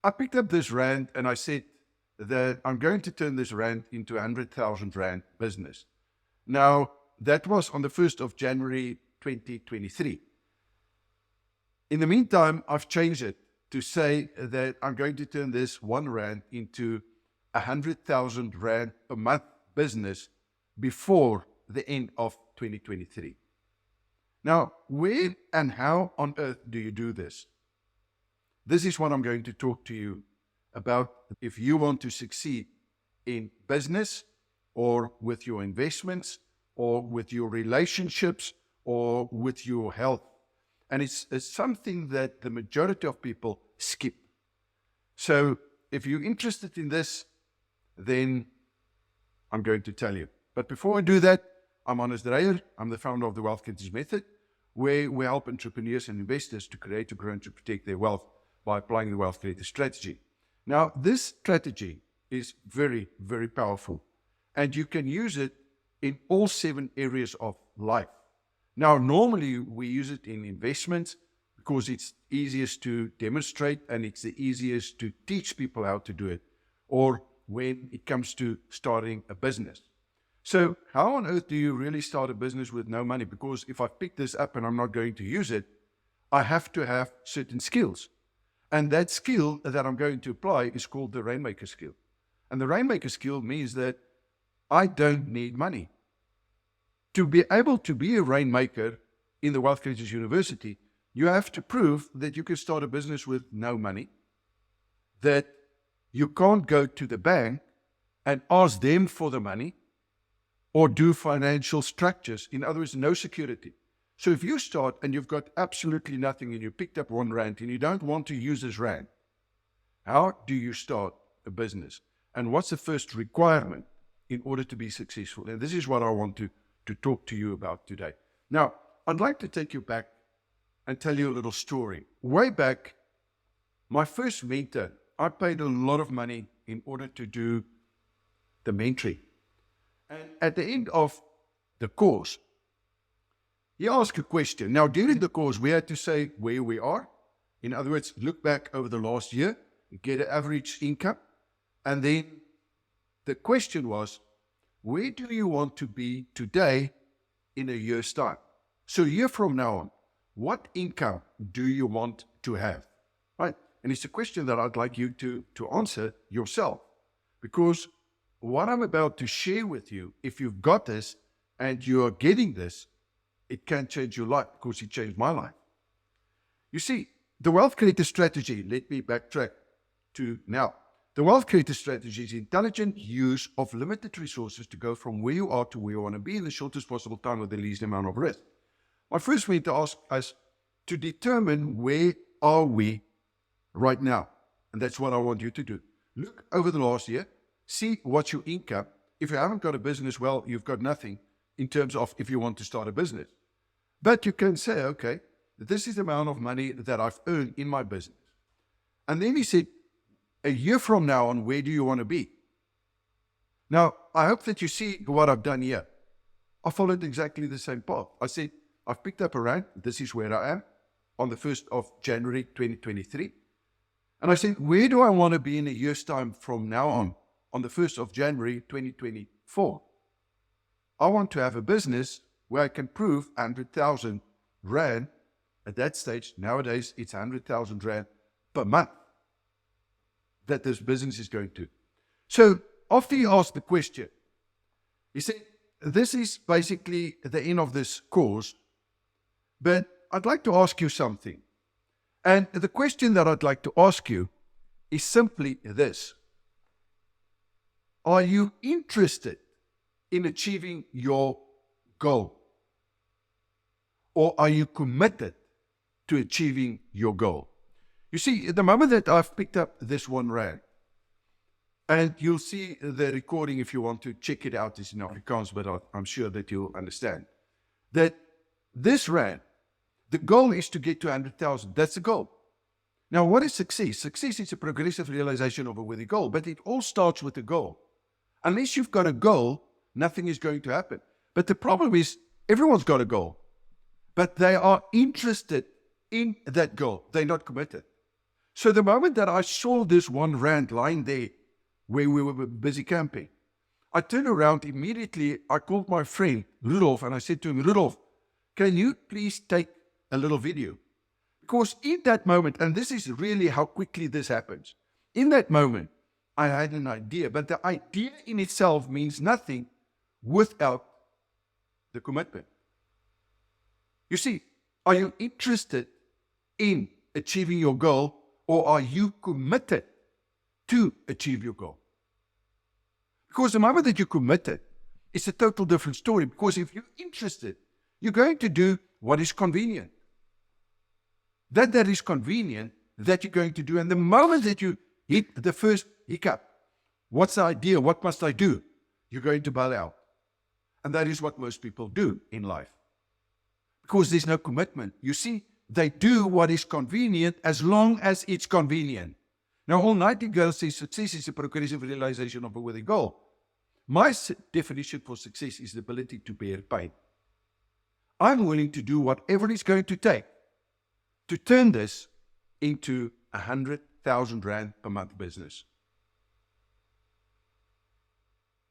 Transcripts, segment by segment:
I picked up this rand and I said that I'm going to turn this rand into 100,000 rand business. Now, that was on the 1st of January 2023. In the meantime, I've changed it to say that I'm going to turn this 1 rand into 100,000 rand per month business before the end of 2023. Now, where and how on earth do you do this? This is what I'm going to talk to you about if you want to succeed in business or with your investments or with your relationships or with your health. And it's something that the majority of people skip. So if you're interested in this, then I'm going to tell you. But before I do that, I'm Dreyer. I'm the founder of the Wealth Creators Method, where we help entrepreneurs and investors to create, to grow, and to protect their wealth by applying the Wealth Creator strategy. Now, this strategy is very, very powerful, and you can use it in all 7 areas of life. Now, normally we use it in investments because it's easiest to demonstrate and it's the easiest to teach people how to do it, or when it comes to starting a business. So how on earth do you really start a business with no money? Because if I pick this up and I'm not going to use it, I have to have certain skills. And that skill that I'm going to apply is called the Rainmaker skill. And the Rainmaker skill means that I don't need money. To be able to be a rainmaker in the Wealth Creators University, you have to prove that you can start a business with no money, that you can't go to the bank and ask them for the money or do financial structures. In other words, no security. So if you start and you've got absolutely nothing and you picked up 1 rand and you don't want to use this rand, how do you start a business? And what's the first requirement in order to be successful? And this is what I want to talk to you about today. Now, I'd like to take you back and tell you a little story. Way back, my first mentor, I paid a lot of money in order to do the mentoring. And at the end of the course, he asked a question. Now, during the course, we had to say where we are. In other words, look back over the last year, get an average income. And then the question was, where do you want to be today in a year's time? So a year from now on, what income do you want to have? Right? And it's a question that I'd like you to answer yourself. Because what I'm about to share with you, if you've got this and you are getting this, it can change your life, because it changed my life. You see, the Wealth Creator strategy, let me backtrack to now. The Wealth Creator strategy is intelligent use of limited resources to go from where you are to where you want to be in the shortest possible time with the least amount of risk. My first way to ask us to determine where are we right now. And that's what I want you to do. Look over the last year, see what's your income. If you haven't got a business, well, you've got nothing in terms of if you want to start a business. But you can say, okay, this is the amount of money that I've earned in my business. And then he said, a year from now on, where do you want to be? Now, I hope that you see what I've done here. I followed exactly the same path. I said, I've picked up a rand. This is where I am on the 1st of January 2023. And I said, where do I want to be in a year's time from now on the 1st of January 2024? I want to have a business where I can prove 100,000 rand. At that stage, nowadays, it's 100,000 rand per month that this business is going to. So after he asked the question, he said, this is basically the end of this course, but I'd like to ask you something. And the question that I'd like to ask you is simply this. Are you interested in achieving your goal? Or are you committed to achieving your goal? You see, at the moment that I've picked up this 1 rand, and you'll see the recording if you want to check it out, it's in Afrikaans, but I'm sure that you'll understand, that this rand, the goal is to get to 100,000. That's the goal. Now, what is success? Success is a progressive realization of a worthy goal, but it all starts with a goal. Unless you've got a goal, nothing is going to happen. But the problem is, everyone's got a goal, but they are interested in that goal. They're not committed. So the moment that I saw this R1 lying there where we were busy camping, I turned around immediately. I called my friend Rudolph and I said to him, Rudolph, can you please take a little video? Because in that moment, and this is really how quickly this happens, in that moment, I had an idea, but the idea in itself means nothing without the commitment. You see, are you interested in achieving your goal, or are you committed to achieve your goal? Because the moment that you're committed, it's a total different story. Because if you're interested, you're going to do what is convenient. That is convenient, that you're going to do. And the moment that you hit the first hiccup, what's the idea? What must I do? You're going to bail out. And that is what most people do in life. Because there's no commitment. You see, they do what is convenient as long as it's convenient. Now, all Nightingale says success is a progressive realization of a worthy goal. My definition for success is the ability to bear pain. I'm willing to do whatever it's going to take to turn this into 100,000 Rand per month business.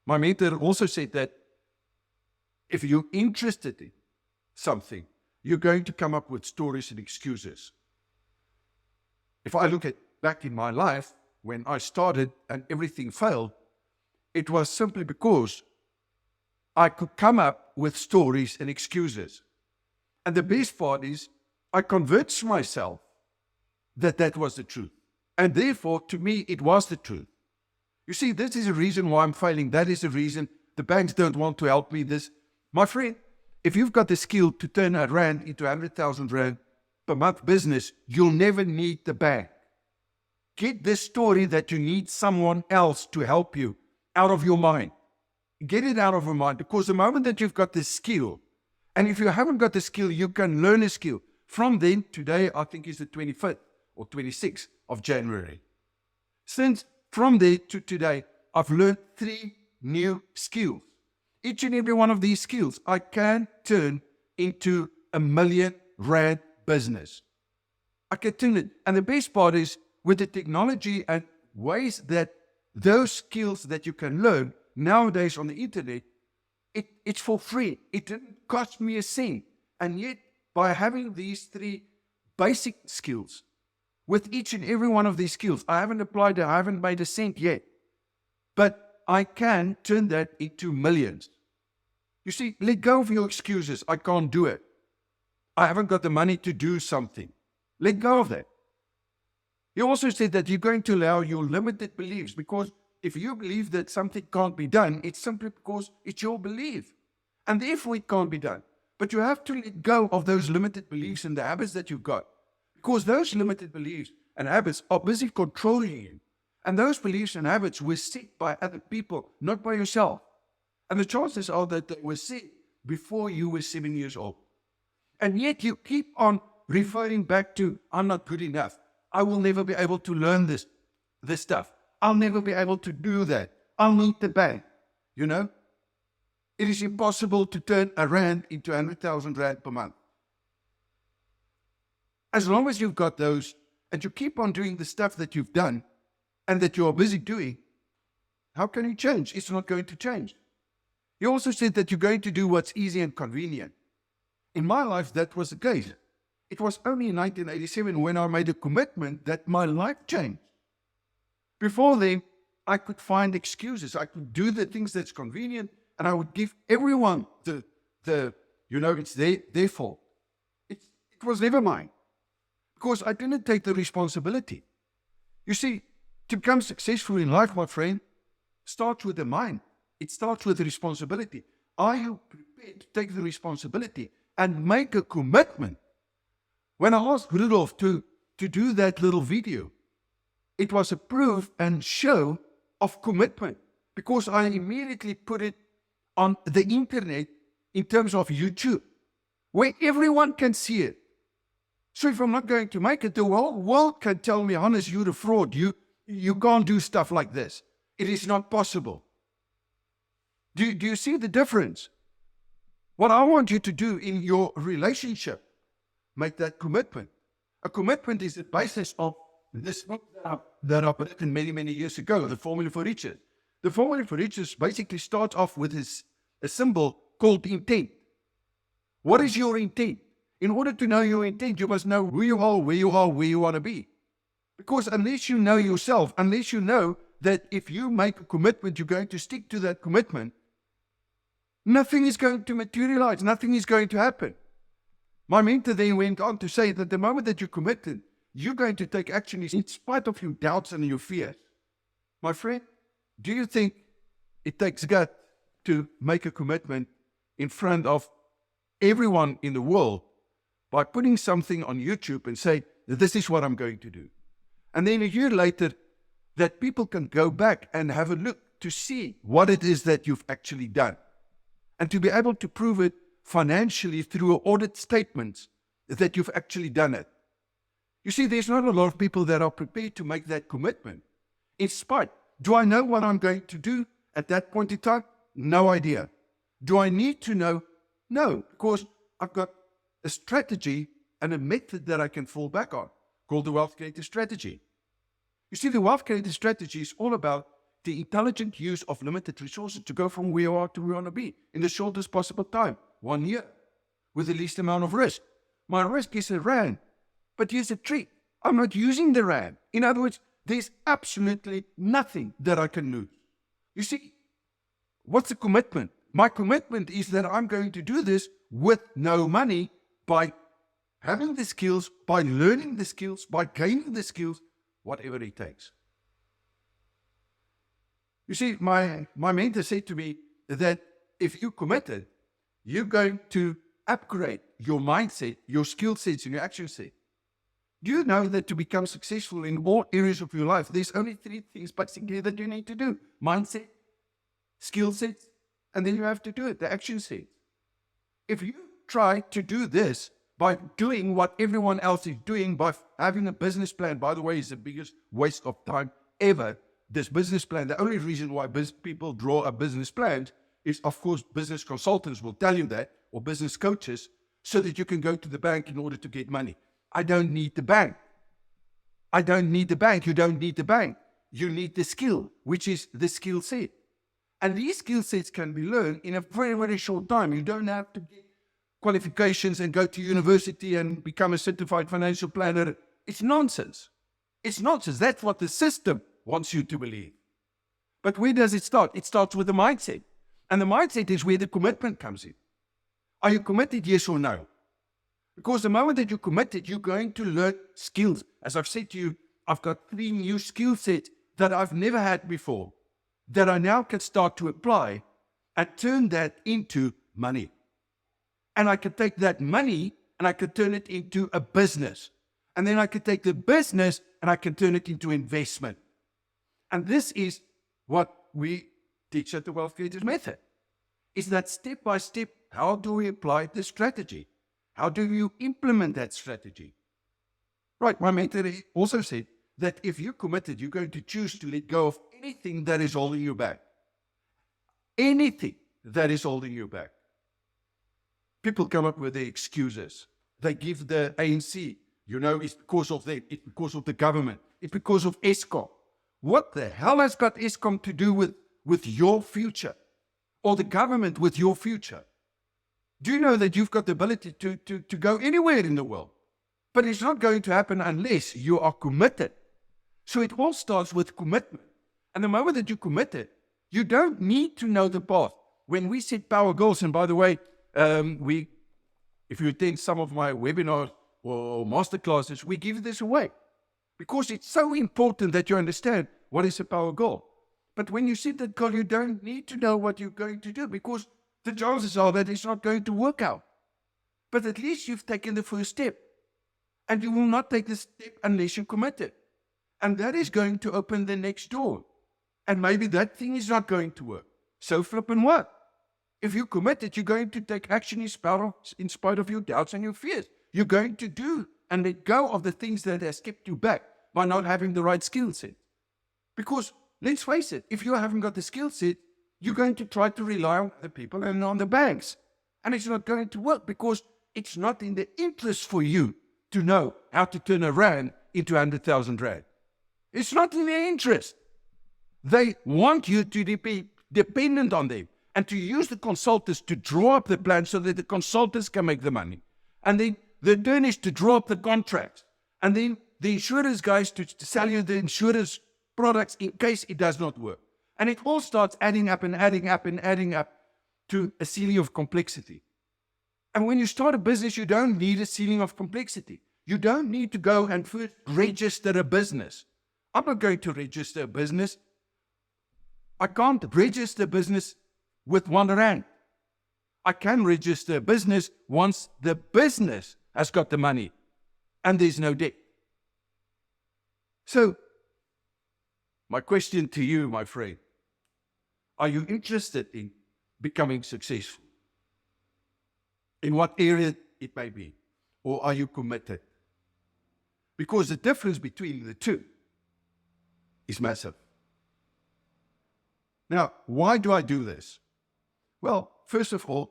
My mentor also said that if you're interested in something, you're going to come up with stories and excuses. If I look at back in my life, when I started and everything failed, it was simply because I could come up with stories and excuses. And the best part is, I convinced myself that that was the truth. And therefore, to me, it was the truth. You see, this is a reason why I'm failing. That is the reason the banks don't want to help me. My friend, if you've got the skill to turn a Rand into 100,000 Rand per month business, you'll never need the bank. Get this story that you need someone else to help you out of your mind. Get it out of your mind, because the moment that you've got the skill, and if you haven't got the skill, you can learn a skill. From then, today, I think is the 25th or 26th of January. Since from there to today, I've learned 3 new skills. Each and every one of these skills, I can turn into a R1 million business. I can turn it. And the best part is, with the technology and ways that those skills that you can learn nowadays on the internet, it's for free. It didn't cost me a cent. And yet, by having these 3 basic skills, with each and every one of these skills, I haven't applied it, I haven't made a cent yet. But I can turn that into millions. You see, let go of your excuses. I can't do it. I haven't got the money to do something. Let go of that. He also said that you're going to allow your limited beliefs, because if you believe that something can't be done, it's simply because it's your belief. And therefore it can't be done. But you have to let go of those limited beliefs and the habits that you've got. Because those limited beliefs and habits are busy controlling you. And those beliefs and habits were set by other people, not by yourself. And the chances are that they were set before you were 7 years old. And yet you keep on referring back to, I'm not good enough. I will never be able to learn this stuff. I'll never be able to do that. I'll need the bank. You know? It is impossible to turn a Rand into 100,000 Rand per month. As long as you've got those, and you keep on doing the stuff that you've done, and that you're busy doing, how can you change? It's not going to change. He also said that you're going to do what's easy and convenient. In my life, that was the case. It was only in 1987 when I made a commitment that my life changed. Before then, I could find excuses. I could do the things that's convenient, and I would give everyone it's their fault. It was never mine. Because I didn't take the responsibility. You see, to become successful in life, my friend, starts with the mind. It starts with the responsibility. Are you prepared to take the responsibility and make a commitment? When I asked Rudolph to do that little video, it was a proof and show of commitment, because I immediately put it on the internet in terms of YouTube, where everyone can see it. So if I'm not going to make it, the whole world can tell me, Hannes, you're a fraud. You can't do stuff like this. It is not possible. Do you see the difference? What I want you to do in your relationship, make that commitment. A commitment is the basis of this book that I've written many, many years ago, The Formula for Riches. The Formula for Riches basically starts off with a symbol called intent. What is your intent? In order to know your intent, you must know who you are, where you are, where you want to be. Because unless you know yourself, unless you know that if you make a commitment, you're going to stick to that commitment, nothing is going to materialize, nothing is going to happen. My mentor then went on to say that the moment that you're committed, you're going to take action in spite of your doubts and your fears. My friend, do you think it takes guts to make a commitment in front of everyone in the world by putting something on YouTube and say, this is what I'm going to do? And then a year later, that people can go back and have a look to see what it is that you've actually done. And to be able to prove it financially through audit statements that you've actually done it. You see, there's not a lot of people that are prepared to make that commitment. In spite, do I know what I'm going to do at that point in time? No idea. Do I need to know? No, because I've got a strategy and a method that I can fall back on, called the Wealth Creator Strategy. You see, the Wealth Creator Strategy is all about the intelligent use of limited resources to go from where you are to where you want to be in the shortest possible time, 1 year, with the least amount of risk. My risk is a rand, but here's a trick. I'm not using the rand. In other words, there's absolutely nothing that I can lose. You see, what's the commitment? My commitment is that I'm going to do this with no money by having the skills, by learning the skills, by gaining the skills, whatever it takes. You see, my mentor said to me that if you committed, you're going to upgrade your mindset, your skill sets, and your action set. Do you know that to become successful in all areas of your life, there's only 3 things basically that you need to do? Mindset, skill sets, and then you have to do it, the action set. If you try to do this by doing what everyone else is doing, by having a business plan, by the way, is the biggest waste of time ever. This business plan, the only reason why people draw a business plan is, of course, business consultants will tell you that, or business coaches, so that you can go to the bank in order to get money. I don't need the bank. I don't need the bank. You don't need the bank. You need the skill, which is the skill set. And these skill sets can be learned in a very, very short time. You don't have to get qualifications and go to university and become a certified financial planner. It's nonsense. It's nonsense. That's what the system wants you to believe. But where does it start? It starts with the mindset. And the mindset is where the commitment comes in. Are you committed, yes or no? Because the moment that you're committed, you're going to learn skills. As I've said to you, I've got 3 new skill sets that I've never had before, that I now can start to apply and turn that into money. And I can take that money and I can turn it into a business. And then I can take the business and I can turn it into investment. And this is what we teach at the Wealth Creators Method. Is that step by step, how do we apply the strategy? How do you implement that strategy? Right, my mentor also said that if you're committed, you're going to choose to let go of anything that is holding you back. Anything that is holding you back. People come up with their excuses. They give the ANC, it's because of them, it's because of the government, it's because of Eskom. What the hell has got Eskom to do with your future? Or the government with your future? Do you know that you've got the ability to go anywhere in the world? But it's not going to happen unless you are committed. So it all starts with commitment. And the moment that you're committed, you don't need to know the path. When we set power goals, and by the way, if you attend some of my webinars or masterclasses, we give this away. Because it's so important that you understand what is a power goal. But when you set that goal, you don't need to know what you're going to do, because the chances are that it's not going to work out. But at least you've taken the first step. And you will not take the step unless you're committed. And that is going to open the next door. And maybe that thing is not going to work. So flipping what? If you're committed, you're going to take action in spite of your doubts and your fears. You're going to do and let go of the things that has kept you back by not having the right skill set. Because, let's face it, if you haven't got the skill set, you're going to try to rely on the people and on the banks. And it's not going to work, because it's not in the interest for you to know how to turn a rand into 100,000 rand. It's not in their interest. They want you to be dependent on them and to use the consultants to draw up the plan so that the consultants can make the money. And then the attorneys to draw up the contracts. And then the insurance guys to sell you the insurance products in case it does not work. And it all starts adding up and adding up and adding up to a ceiling of complexity. And when you start a business, you don't need a ceiling of complexity. You don't need to go and first register a business. I'm not going to register a business. I can't register a business with 1 rand. I can register a business once the business has got the money and there's no debt. So, my question to you, my friend, are you interested in becoming successful? In what area it may be? Or are you committed? Because the difference between the two is massive. Now, why do I do this? Well, first of all,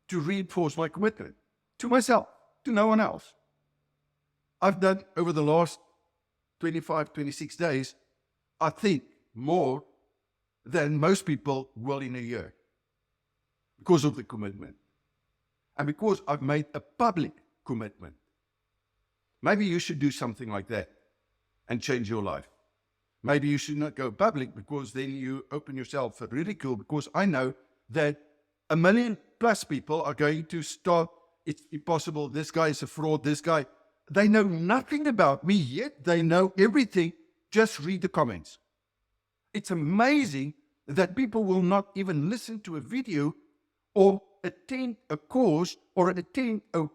to reinforce my commitment to myself, to no one else. I've done over the last 25, 26 days, I think more than most people will in a year because of the commitment. And because I've made a public commitment. Maybe you should do something like that and change your life. Maybe you should not go public because then you open yourself for ridicule, because I know that 1 million plus people are going to start, it's impossible, this guy is a fraud, this guy. They know nothing about me yet. They know everything. Just read the comments. It's amazing that people will not even listen to a video or attend a course or attend a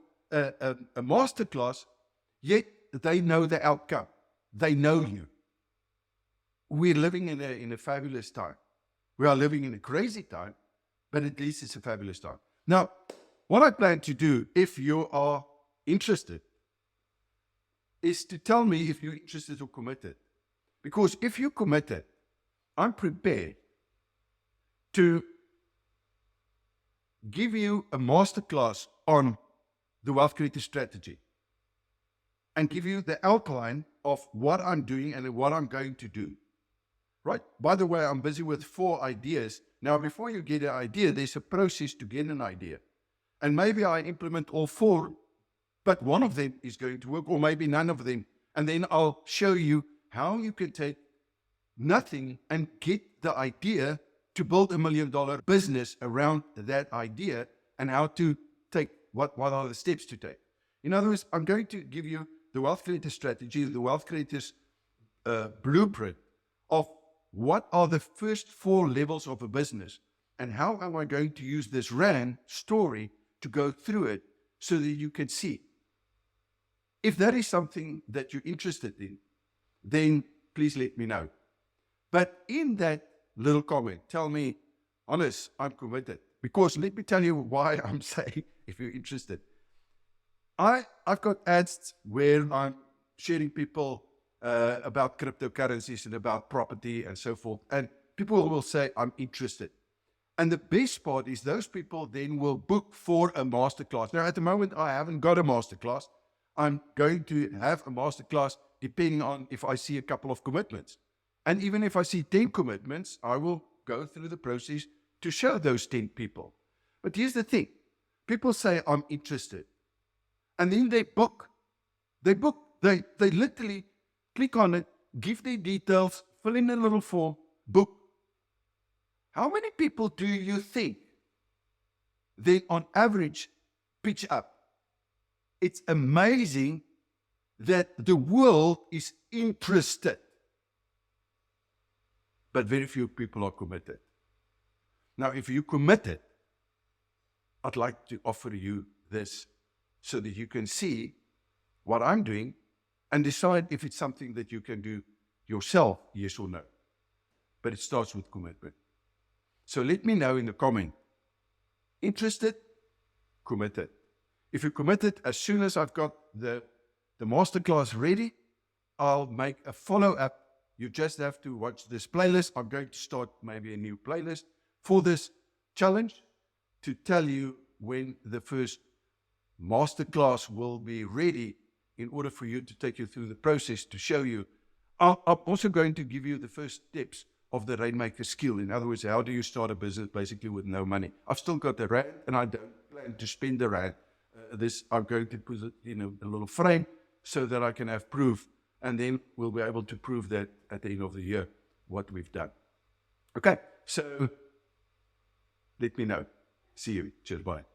masterclass, yet they know the outcome. They know you. We're living in a fabulous time. We are living in a crazy time, but at least it's a fabulous time. Now, what I plan to do, if you are interested, is to tell me if you're interested or committed. Because if you're committed, I'm prepared to give you a masterclass on the wealth creator strategy and give you the outline of what I'm doing and what I'm going to do. Right? By the way, I'm busy with 4 ideas. Now, before you get an idea, there's a process to get an idea. And maybe I implement all 4, but one of them is going to work, or maybe none of them. And then I'll show you how you can take nothing and get the idea to build $1 million business around that idea, and how to take, what are the steps to take. In other words, I'm going to give you the wealth creator strategy, the wealth creators blueprint of what are the first 4 levels of a business, and how am I going to use this RAN story to go through it so that you can see. If that is something that you're interested in, then please let me know. But in that little comment, tell me, honest, I'm committed. Because let me tell you why I'm saying, if you're interested. I've got ads where I'm sharing people about cryptocurrencies and about property and so forth. And people will say, I'm interested. And the best part is those people then will book for a masterclass. Now, at the moment, I haven't got a masterclass. I'm going to have a masterclass depending on if I see a couple of commitments. And even if I see 10 commitments, I will go through the process to show those 10 people. But here's the thing. People say, I'm interested. And then they book. They literally click on it, give their details, fill in a little form, book. How many people do you think they, on average, pitch up? It's amazing that the world is interested, but very few people are committed. Now, if you're committed, I'd like to offer you this so that you can see what I'm doing and decide if it's something that you can do yourself, yes or no. But it starts with commitment. So let me know in the comment. Interested? Committed. If you're committed, as soon as I've got the masterclass ready, I'll make a follow-up. You just have to watch this playlist. I'm going to start maybe a new playlist for this challenge to tell you when the first masterclass will be ready in order for you to take you through the process to show you. I'm also going to give you the first steps of the Rainmaker skill. In other words, how do you start a business basically with no money? I've still got the rand, and I don't plan to spend the rand. I'm going to put it in a little frame so that I can have proof, and then we'll be able to prove that at the end of the year what we've done. Okay, so let me know. See you. Cheers, bye.